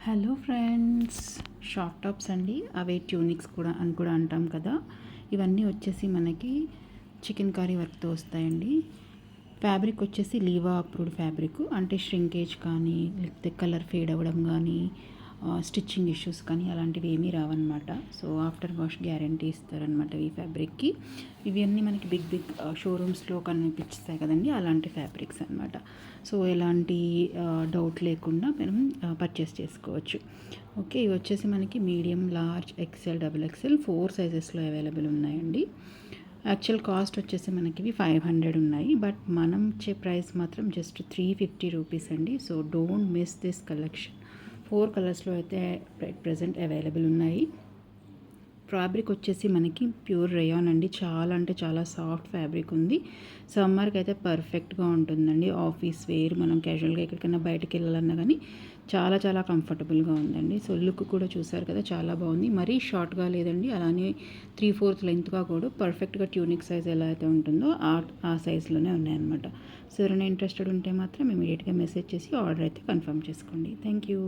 Hello friends, short tops అండి. అవే tunics కూడా అని కూడా అంటాం కదా. ఇవన్నీ వచ్చేసి మనకి చికెన్ కర్రీ వర్క్తో వస్తాయండి. ఫ్యాబ్రిక్ వచ్చేసి లీవా అప్రూవ్డ్ ఫ్యాబ్రిక్, అంటే ష్రింకేజ్ కానీ లేకపోతే కలర్ ఫేడ్ అవ్వడం కానీ స్టిచ్చింగ్ ఇష్యూస్ కానీ అలాంటివి ఏమీ రావన్నమాట. సో ఆఫ్టర్ వాష్ గ్యారంటీ ఇస్తారనమాట ఈ ఫ్యాబ్రిక్కి. ఇవన్నీ మనకి బిగ్ బిగ్ షోరూమ్స్లో కనిపిస్తాయి కదండి, అలాంటి ఫ్యాబ్రిక్స్ అనమాట. సో ఎలాంటి డౌట్ లేకుండా మనం పర్చేస్ చేసుకోవచ్చు. ఓకే, ఇవి వచ్చేసి మనకి medium, large, XL, double XL 4 సైజెస్లో అవైలబుల్ ఉన్నాయండి. యాక్చువల్ కాస్ట్ వచ్చేసి మనకి ఇవి 500 ఉన్నాయి, బట్ మనం ఇచ్చే ప్రైస్ మాత్రం జస్ట్ 350 రూపీస్ అండి. So don't miss this collection. 4 కలర్స్లో అయితే ప్రజెంట్ అవైలబుల్ ఉన్నాయి. ఫ్యాబ్రిక్ వచ్చేసి మనకి ప్యూర్ రేయాన్ అండి. చాలా అంటే చాలా సాఫ్ట్ ఫ్యాబ్రిక్ ఉంది. సమ్మర్కి అయితే పర్ఫెక్ట్గా ఉంటుందండి. ఆఫీస్ వేర్, మనం క్యాజువల్గా ఎక్కడికైనా బయటకు వెళ్ళాలన్నా కానీ చాలా చాలా కంఫర్టబుల్గా ఉందండి. సో లుక్ కూడా చూసారు కదా, చాలా బాగుంది. మరీ షార్ట్గా లేదండి, అలానే 3/4 లెంత్గా కూడా పర్ఫెక్ట్గా ట్యూనిక్ సైజ్ ఎలా అయితే ఉంటుందో ఆ సైజ్లోనే ఉన్నాయన్నమాట. సో ఎవరైనా ఇంట్రెస్టెడ్ ఉంటే మాత్రం ఇమీడియట్గా మెసేజ్ చేసి ఆర్డర్ అయితే కన్ఫర్మ్ చేసుకోండి. Thank you.